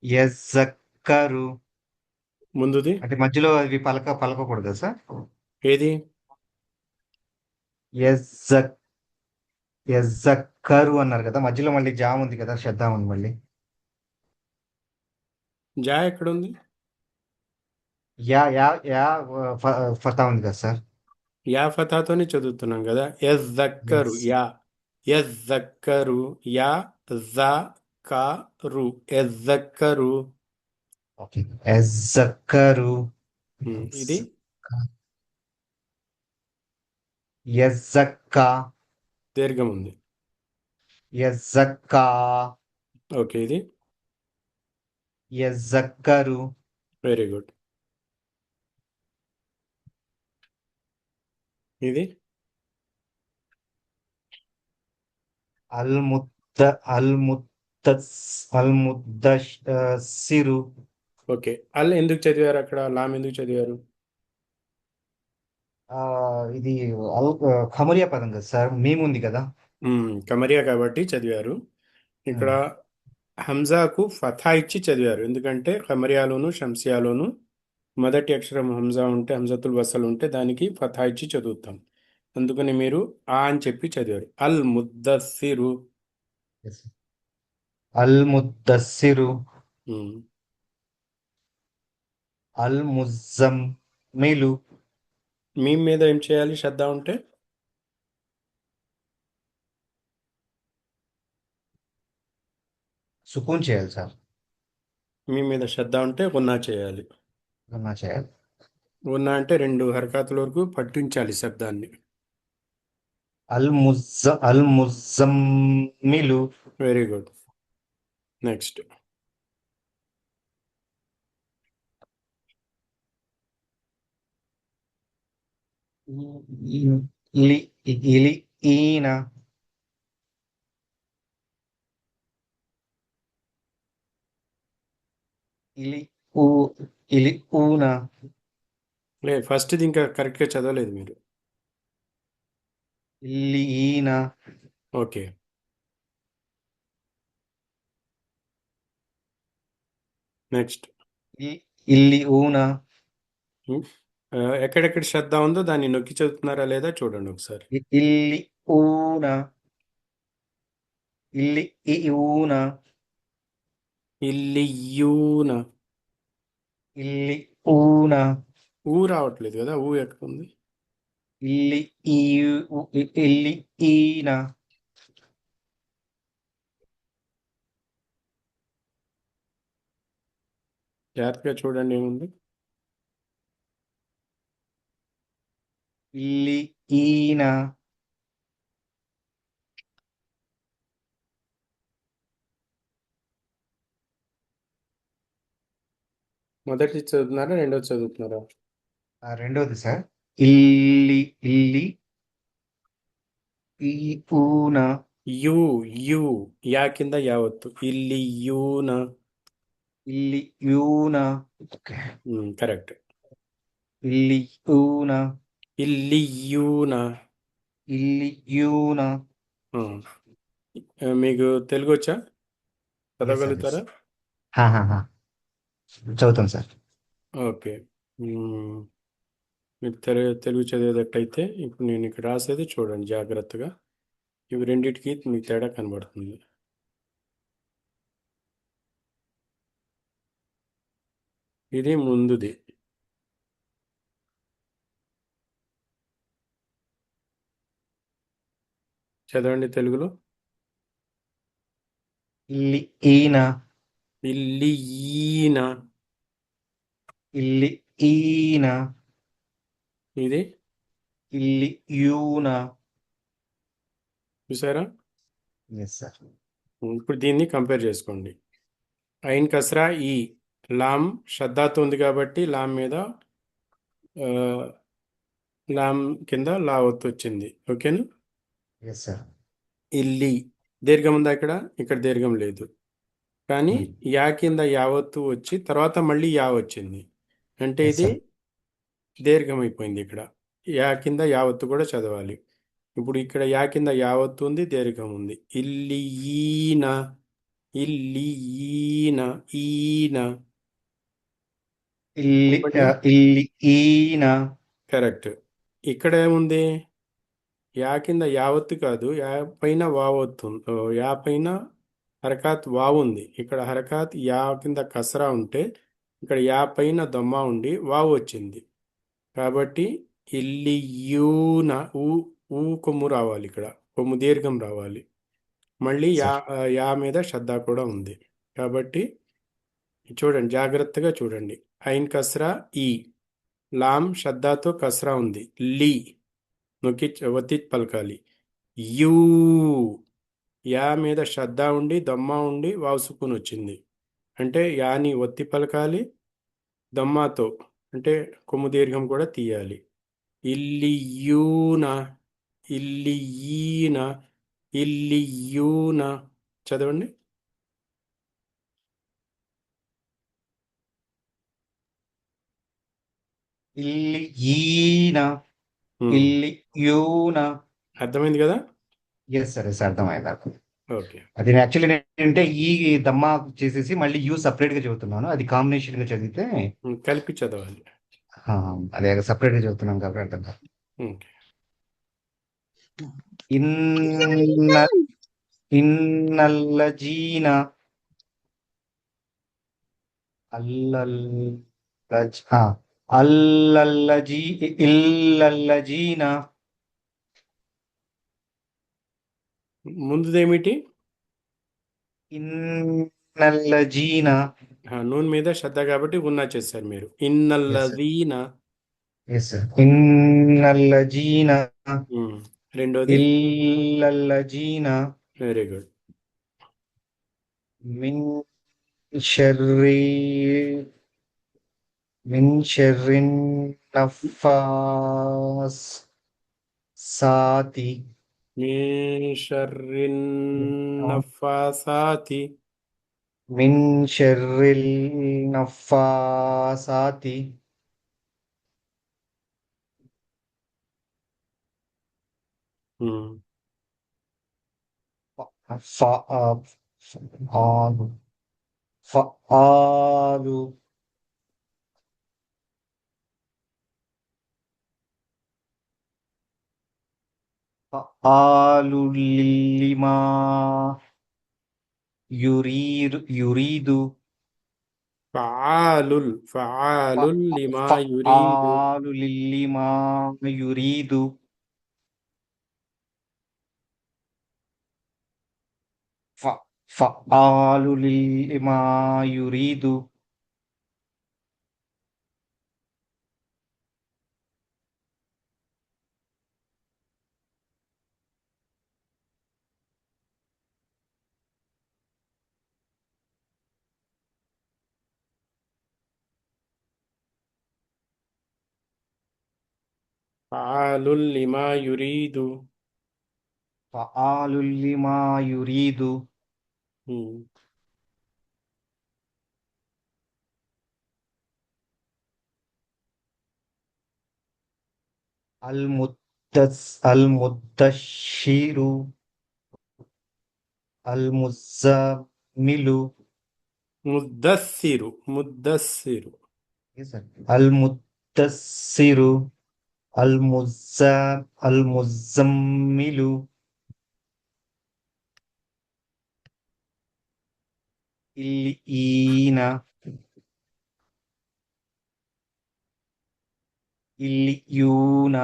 యజక్కరు ముందుది అంటే మధ్యలో అవి పలకకూడదు కదా సార్? ఏది? యజక్ యజక్కరు అన్నారు కదా, మధ్యలో మళ్ళీ జామ్ ఉంది కదా, శ్రద్ధ ఉంది మళ్ళీ. జా ఎక్కడుంది? యా యా యా ఫతా ఉంది కదా సార్? యా ఫతాతోనే చదువుతున్నాం కదా. యజ్జక్కరు Yes. యా, యజ్జక్కరు యా, జా కరు, యజ్జక్కరు. ఓకే. యజక్కరు ఇది యజక్క దీర్ఘం ఉంది. యజక్కా ఓకే, ఇది యజక్కరు వెరీ గుడ్. ఇది అల్ముద్ద అల్ముద్దసిరు. ఓకే. అల్ ఎందుకు చదివారు అక్కడ? లాం ఎందుకు చదివారు? ఇది ఖమరియా పదం కదా సార్, మేముంది కదా. కమరియా కాబట్టి చదివారు. ఇక్కడ హంజాకు ఫథా ఇచ్చి చదివారు, ఎందుకంటే ఖమరియాలోను షంసియాలోను మొదటి అక్షరం హంజా ఉంటే, హంజతుల్ వసల్ ఉంటే దానికి ఫథా ఇచ్చి చదువుతాం. అందుకని మీరు ఆ అని చెప్పి చదివారు. అల్ ముద్దస్సిరు. అల్ముద్దసిరు ఉమ్, అల్ముజమ్మిలు మీ మీద ఏం చేయాలి శ్రద్ధ ఉంటే? సుకూన్ చేయాలి సార్. మీ మీద శ్రద్ధ ఉంటే గున్నా చేయాలి. గున్నా చేయాలి. గున్నా అంటే రెండు హరకాతుల వరకు పట్టించాలి శబ్దాన్ని. అల్ముజమ్మిలు వెరీ గుడ్. నెక్స్ట్ ఇలి ఇలి ఈన ఇలి ఊ ఇలి ఊన ఫస్ట్ది ఇంకా కరెక్ట్గా చదవలేదు మీరు. ఇల్లి ఈన ఓకే, నెక్స్ట్ ఇల్లి ఊన ఎక్కడెక్కడ శ్రద్ధ ఉందో దాన్ని నొక్కి చదువుతున్నారా లేదా చూడండి ఒకసారి. ఇల్లి ఊన ఇల్లి ఊన ఇల్లియూన. ఇల్లి ఊన ఊ రావట్లేదు కదా, ఊ ఎక్కడ ఉంది? ఇల్లి ఇల్లి ఈన జాగ్రత్తగా చూడండి ఏముంది. ఇల్లి ఈన మొదటి చదువుతున్నారా రెండోది చదువుతున్నారా? రెండోది సార్. ఇల్లి ఇల్లి ఈ ఊన యూ, యూ యా కింద యావత్తు. ఇల్లియూన. ఇల్లి యూన. కరెక్ట్. ఇల్లి ఊన ఇల్లియూన. ఇల్లి యూన. మీకు తెలుగు వచ్చా? చదవగలుగుతారా? చదువుతాం సార్. ఓకే. మీరు తెలుగు చదివేటట్టయితే ఇప్పుడు నేను ఇక్కడ రాసేది చూడండి జాగ్రత్తగా. ఇవి రెండింటికి మీకు తేడా కనబడుతుంది. ఇది ముందుది. చదవండి తెలుగులో. ఇల్లి ఈన ఇల్లియీన. ఇల్లి ఈన ఇది ఇల్లి యూన. చూసారా? Yes sir. ఇప్పుడు దీన్ని కంపేర్ చేసుకోండి. ఐన్ కస్రా ఈ, లాం శ్రద్ధాతో ఉంది కాబట్టి లాం మీద లాం కింద లా ఒత్తు వచ్చింది. ఓకేనా? Yes sir. ఇల్లి దీర్ఘం ఉందా ఇక్కడ? ఇక్కడ దీర్ఘం లేదు, కానీ యా కింద యావత్తు వచ్చి తర్వాత మళ్ళీ యా వచ్చింది అంటే Yes, ఇది sir. దీర్ఘం అయిపోయింది. ఇక్కడ యా కింద యావత్తు కూడా చదవాలి. ఇప్పుడు ఇక్కడ యా కింద యావత్తు ఉంది, దీర్ఘం ఉంది. ఇల్లియీన, ఇల్లియీన, ఈన. ఇల్లి చెప్పండి. ఇల్లి ఈన. కరెక్ట్. ఇక్కడ ఏముంది? యా కింద యావత్తు కాదు, యా పైన వావత్తు యా పైన హరకాత్ వావు ఉంది. ఇక్కడ హరకాత్ యా కింద కసరా ఉంటే ఇక్కడ యా పైన దొమ్మ ఉండి వావు వచ్చింది. కాబట్టి ఇల్లియూన, ఊ కొమ్ము రావాలి, ఇక్కడ కొమ్ము దీర్ఘం రావాలి. మళ్ళీ యా సార్ యా మీద శ్రద్ధ కూడా ఉంది. కాబట్టి చూడండి, జాగ్రత్తగా చూడండి. ఐన్ కస్రా ఈ, లాం శ్రద్ధతో కస్రా ఉంది. లీ నొక్కి ఒత్తి పలకాలి. యూ, యా మీద శ్రద్ధ ఉండి దమ్మ ఉండి వావు సుకున్ వచ్చింది. అంటే యాని ఒత్తి పలకాలి, దమ్మాతో అంటే కొమ్ము దీర్ఘం కూడా తీయాలి. ఇల్లియూన, ఇల్లియీన, ఇల్లియూన. చదవండి. ఇల్లి ఈన, ఉమ్, ఇల్లి యూన. అర్థమైంది కదా? ఎస్ సార్, ఎస్ అర్థమైంది నాకు. ఓకే. అది యాక్చువల్లీ ఏంటంటే ఈ దమ్మా చేసేసి మళ్ళీ యూ సపరేట్ గా చదువుతున్నాను. అది కాంబినేషన్ గా చదివితే కలిపి చదవాలి. ఆ, అదే సపరేట్ గా చదువుతున్నాం కాబట్టి అర్థం కాదు. ఓకే. ఇన్న ఇన్నల్లజీన, అల్లల్లజ ఆ, అల్లల్లజీ ఇల్లల్లజీన. ముందుదేమిటి? ఇన్నల్లజీన. నూన్ మీద శ్రద్ధ కాబట్టి ఉన్నా చేశారు మీరు. ఇన్నల్లదీన. ఎస్ సార్, ఇన్నల్లజీన, రెండోది. ఇల్లల్లజీన. Very good. మిన్ షర్రి మిన్ షర్రిన్ నఫాస్ సాతి. మిన్ షర్రిన్ నఫాసాతి. మిన్ షర్రిల్ నఫాసాతి. ఫఆలు ఫఆలు ఫఆలు లిమా యురీదు. ఫఆలుల్ లిమా యురీదు. ఫఆలు లిమా యురీదు. ఫఆలు లిమా యురీదు. ఫఆలుల్ లిమా యురీదు. ఫఆలు లిమా యురీదు. అల్ముద్దషిరు, అల్ముజమ్మిలు. ముద్దస్సిరు, ముద్దస్సిరు. అల్ముద్దస్సిరు, అల్ముజమ్మిలు. ఈన, ఇల్యూన.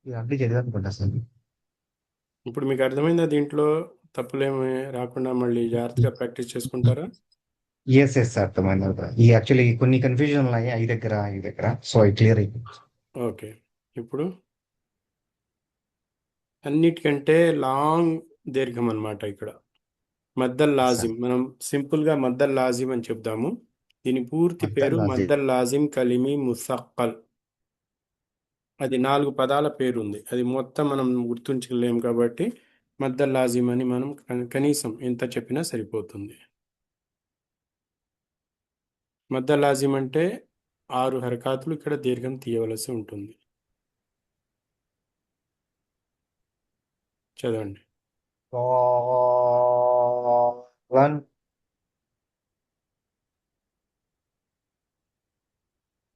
ఇవన్నీ చదివానుకుంటా సార్. ఇప్పుడు మీకు అర్థమైందా? దీంట్లో తప్పులేమి రాకుండా మళ్ళీ జాగ్రత్తగా ప్రాక్టీస్ చేసుకుంటారా? ఎస్ ఎస్ అర్థమైంది. ఈ యాక్చువల్లీ కొన్ని కన్ఫ్యూజన్ ఉన్నాయి ఈ దగ్గర, సో ఐ క్లియర్ అయిపోయింది. ఓకే. ఇప్పుడు అన్నిటికంటే లాంగ్ దీర్ఘం అన్నమాట ఇక్కడ. మద్దల్ లాజిం. మనం సింపుల్గా మద్దల్ లాజిం అని చెప్దాము. దీని పూర్తి పేరు మద్దల్ లాజిం కలిమి ముసక్కల్. అది 4 పదాల పేరు ఉంది. అది మొత్తం మనం గుర్తుంచలేము కాబట్టి మద్దల్ లాజిం అని మనం కనీసం ఎంత చెప్పినా సరిపోతుంది. మద్దల్ లాజిం అంటే 6 హరకాతులు ఇక్కడ దీర్ఘం తీయవలసి ఉంటుంది. చదవండి. ضالًا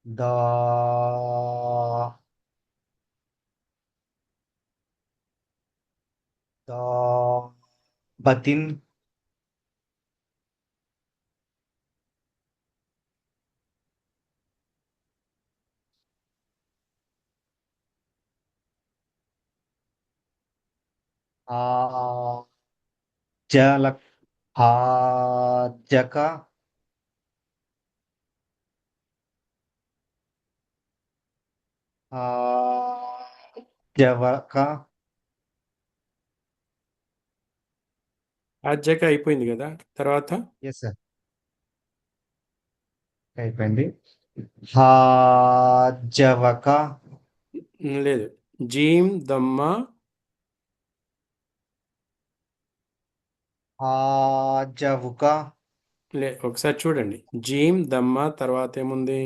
దా దాబతిన్ జల హాజక జవక ఆజ్యక అయిపోయింది కదా, తర్వాత ఎస్ సార్ అయిపోయింది. హాజవక లేదు. జీమ్ దమ్మ హాజవుక ఒకసారి చూడండి. జీమ్ దమ్మ తర్వాత ఏముంది?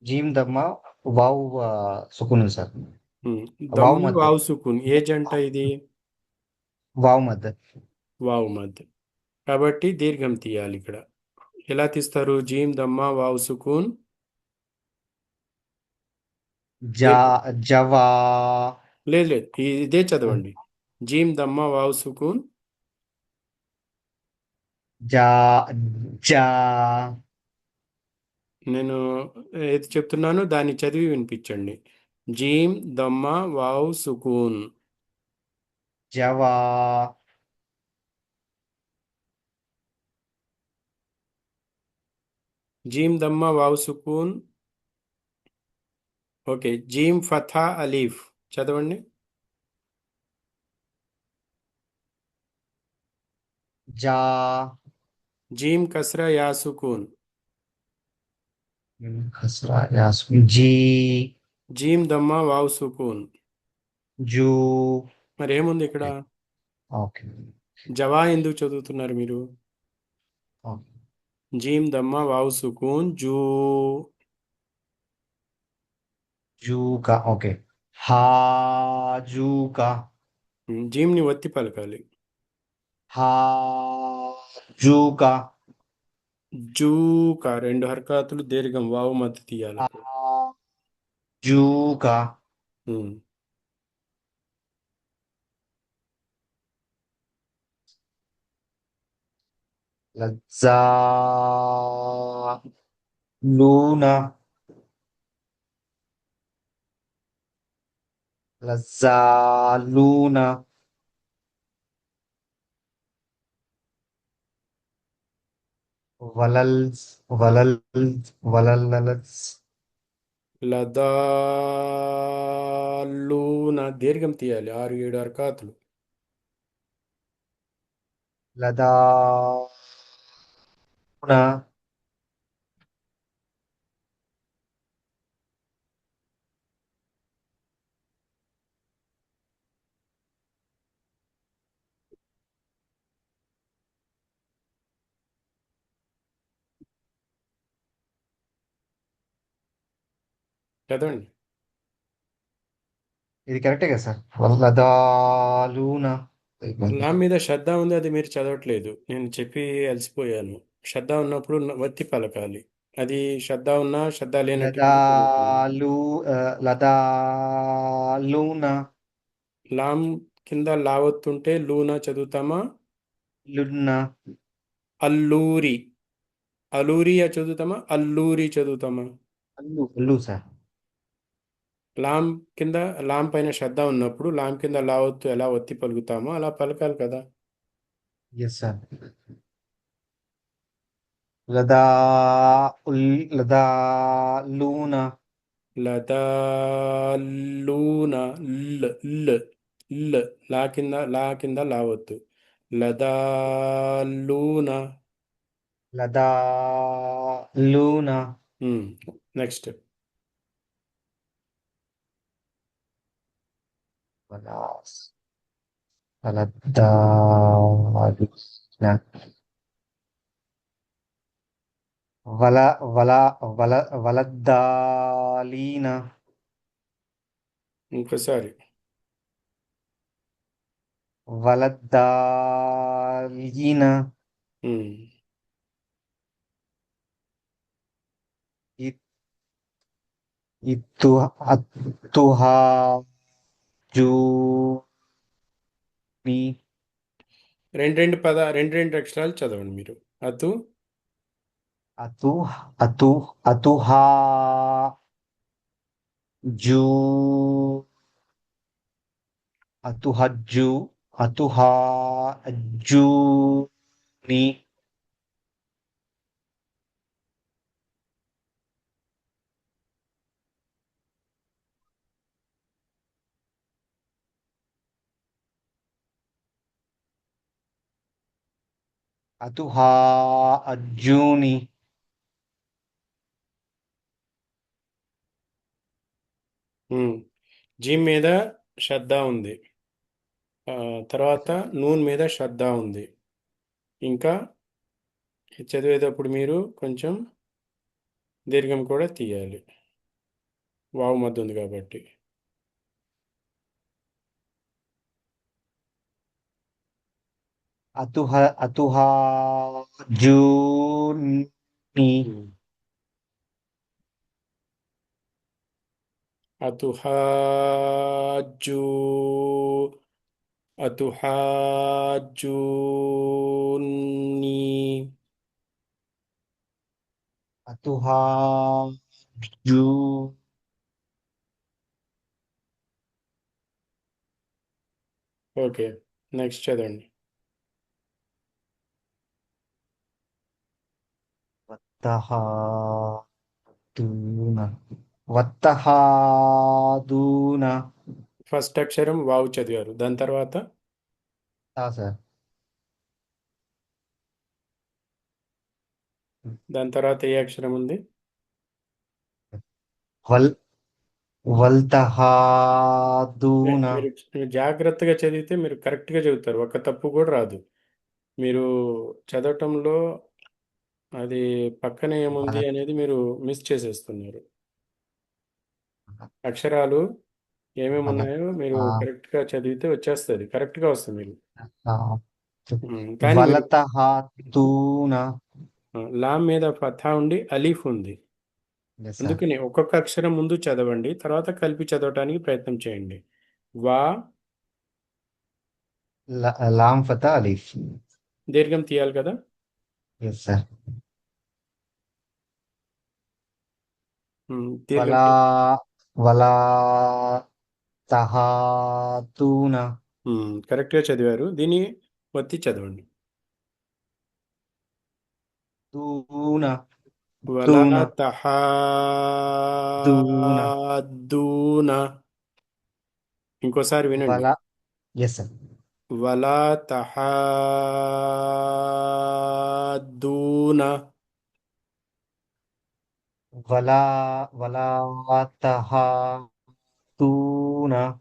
జీమ్ దమ్మ వావ్ సుకున్ సార్. వావ్ దమ్మ మధ్య వావ్ సుకున్. ఏ జంట ఇది? వావ్ మధ్య వావ్ మధ్య. కాబట్టి దీర్ఘం తీయాలి ఇక్కడ. ఎలా తీస్తారు? జీమ్ దమ్మ వావ్ సుకున్ జా జవా లేదు లేదు, ఇదే చదవండి. జీమ్ దమ్మ వావ్ సుకున్ జా జా నేను ఏది చెప్తున్నానో దాన్ని చదివి వినిపించండి. జీమ్ దమ్మ వావ్ సుకూన్. జవా జీమ్ దమ్మ వావ్ సుకూన్. ఓకే. జీమ్ ఫథా అలీఫ్ చదవండి. జా జీమ్ కస్రా యా సుకూన్. ఖస్రా యాస్మిన్ జీ జీమ్ దమ్మ వావ్ సుకూన్. జూ మరి ఏముంది ఇక్కడ? ఓకే జవా ఎందుకు చదువుతున్నారు మీరు? ఓకే జీమ్ దమ్మ వావ్ సుకూన్ జూ. జూకా ఓకే హాజూకా జీమ్ని ఒత్తి పలకాలి. హాజూకా జూకా 2 హర్కాతులు దీర్ఘం వావ్ మధ్య తీయాలి. జూకా ఉమ్. లజ్జా లూనా లజ్జాలూనా వలల్ వలల్ వలల్లస్ లదాలూన దీర్ఘం తీయాలి. 6-7 హర్కాతులు. లదానా చదవండి. ఇది కరెక్టే కదా సార్ లదాలూనా లాం మీద శ్రద్ధ ఉంది, అది మీరు చదవట్లేదు. నేను చెప్పి అలసిపోయాను. శ్రద్ధ ఉన్నప్పుడు ఒత్తి పలకాలి. అది శ్రద్ధ ఉన్నా శ్రద్ధ లేనట్టుగా చదువుతున్నాను. లదాలూనా లాం కింద లావత్తుంటే లూనా చదువుతామా? లున్నా అల్లూరి. అలూరియా చదువుతామా? అల్లూరి చదువుతామా? అల్లు సార్ లాం కింద లాం పైన శ్రద్ధ ఉన్నప్పుడు లాం కింద లావత్తు ఎలా ఒత్తి పలుకుతామో అలా పలకాలి కదా. ఎస్ సార్ లదా లదాలూనా లదాలూన ల్ ల్ ల్ లా కింద లావత్తు. లదాలూన. లదాలూనా నెక్స్ట్. వలాస్ వలద్దాలినా వల వల వల వలద్దాలీనా ఇంకోసారి. వలద్దాలీన ఉమ్. ఇ- ఇత్తు అత్తుహా జూని రెండు రెండు అక్షరాలు చదవండి మీరు. అతు అతు అతు అతుహా జూ అతుహజ్జు అతుహాజూని అతుహా అజ్జూని జీమ్ మీద శ్రద్ధ ఉంది. తర్వాత నూన్ మీద శ్రద్ధ ఉంది. ఇంకా చదివేటప్పుడు మీరు కొంచెం దీర్ఘం కూడా తీయాలి, వావు మధ్య ఉంది కాబట్టి. అతుహాజూని అతుహాజు అతుహాజూని అతుహాజూ ఓకే, నెక్స్ట్ చదవండి. వత్తహాదూన వత్తహాదూన ఫస్ట్ అక్షరం వావు చదివారు, దాని తర్వాత సార్ ఏ అక్షరం ఉంది? వల్ వల్తహాదూన మీరు జాగ్రత్తగా చదివితే మీరు కరెక్ట్గా చదువుతారు, ఒక్క తప్పు కూడా రాదు. మీరు చదవటంలో అది పక్కన ఏముంది అనేది మీరు మిస్ చేసేస్తున్నారు. అక్షరాలు ఏమేమి ఉన్నాయో మీరు కరెక్ట్గా చదివితే వచ్చేస్తుంది, కరెక్ట్గా వస్తుంది మీరు. కానీ మీరు వలతహాదూన లామ్ మీద ఫథా ఉండి అలీఫ్ ఉంది, అందుకని ఒక్కొక్క అక్షరం ముందు చదవండి, తర్వాత కలిపి చదవటానికి ప్రయత్నం చేయండి. వా లామ్ ఫతా అలీఫ్. దీర్ఘం తీయాలి కదా. Yes sir. దీర్ఘం వలా వలా తహాతూన కరెక్ట్గా చదివారు, దీన్ని ఒత్తి చదవండి. తూన వలా తూన తహాదూన. ఇంకోసారి వినండి. వలా. Yes sir. వలా తహాదూన వలా వలా తహాతూన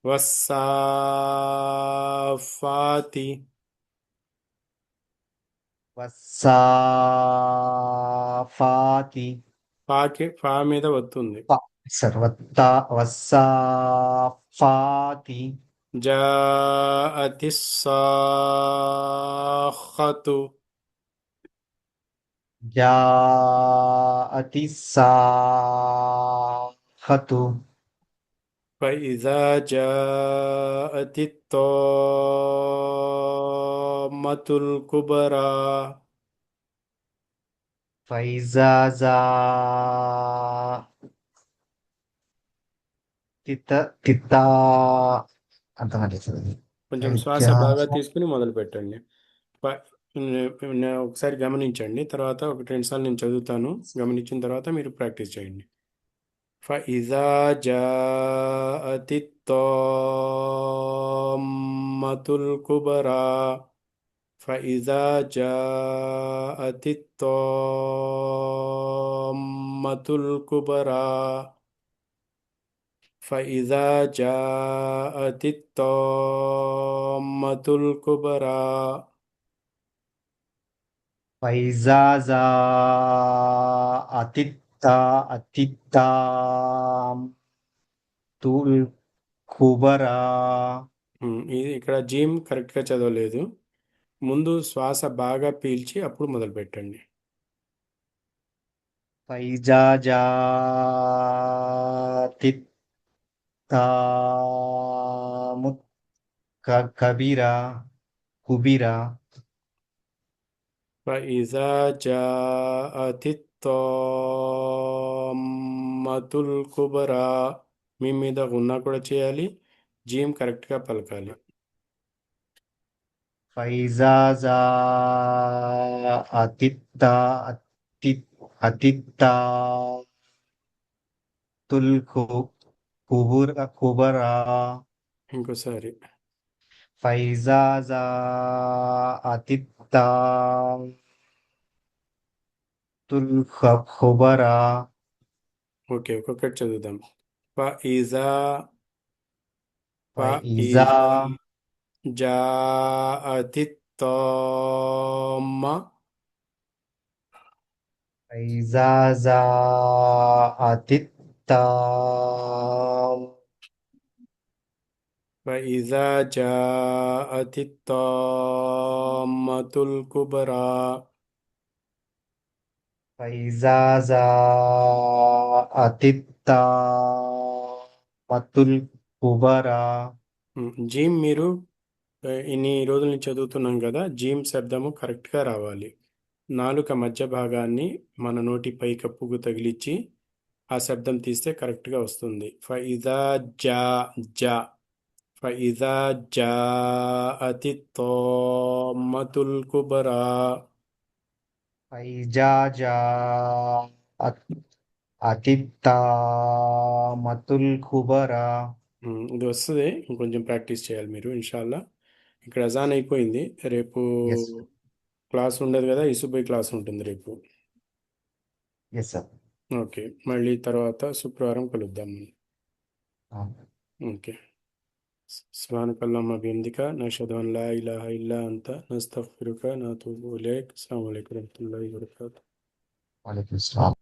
వస్సాఫాతి. వస్సాఫాతి. ఫా మీద వస్తుంది. సార్ వస్సాఫాతి. జాఅతి సాఖతు. జాఅతి సాఖతు. فإذا جاءت الطامة الكبرى. ఫైజాజా తిత్త అర్థం కాలేదు సార్. కొంచెం శ్వాస బాగా తీసుకుని మొదలు పెట్టండి. ఒకసారి గమనించండి, తర్వాత ఒక రెండు సార్లు నేను చదువుతాను, గమనించిన తర్వాత మీరు ప్రాక్టీస్ చేయండి. فإذا جاءت الطامة الكبرى. فإذا جاءت الطامة الكبرى. فإذا جاءت الطامة الكبرى. ఫైజాజా అతిత్తాం తుల్ కుబరా. ఇది ఇక్కడ జీమ్ కరెక్ట్గా చదవలేదు. ముందు శ్వాస బాగా పీల్చి అప్పుడు మొదలు పెట్టండి. ఫైజాజాతిత్ తాముత్ కబీరా కుబీరా ఫఇజా జాఅతి తామ్మతుల్ కుబరా. మీ మీద గున్నా కూడా చేయాలి, జీమ్ కరెక్ట్గా పలకాలి. ఫైజాజాతిత్తా అతిత్తా తుల్కు కుబరా ఇంకోసారి. ఫైజాజాతిత్తా తుల్ఖుబరా. ఓకే, ఒక్కొక్కటి చదువుదాం. ఫఇజా ఫైజా ఫఇజా జాఅతి తామ్మ ఫైజాజాతిత్తా فإذا جاءت الطامة الكبرى. ఫైజాజాతిత్తామతుల్ కుబరా. జీమ్ మీరు ఇన్ని రోజుల నుంచి చదువుతున్నాం కదా, జీమ్ శబ్దము కరెక్ట్గా రావాలి. నాలుక మధ్య భాగాన్ని మన నోటి పై కప్పుకు తగిలించి ఆ శబ్దం తీస్తే కరెక్ట్గా వస్తుంది. ఫఇజా జా జా ఫఇజా జాఅతి తామ్మతుల్ కుబరా. ఫైజాజాతిత్తామతుల్ కుబరా. ఇది వస్తుంది, ఇంకొంచెం ప్రాక్టీస్ చేయాలి మీరు ఇన్షాల్లా. ఇక్కడ అజాన్ అయిపోయింది. రేపు ఎస్ క్లాస్ ఉండదు కదా, ఇసుబై క్లాస్ ఉంటుంది రేపు. Yes sir. ఓకే, మళ్ళీ తర్వాత శుక్రవారం కలుద్దాం. ఓకే. సుబ్హానకల్లాహుమ్మ బిహమ్దిక నషహదు అన్ లా ఇలాహా ఇల్లా అంత నస్తగ్ఫిరుక నతూబు ఇలైక్. అస్సలాము అలైకుం వరహ్మతుల్లాహి వబరకాతుహు. వాలేకుమ్ సలాం.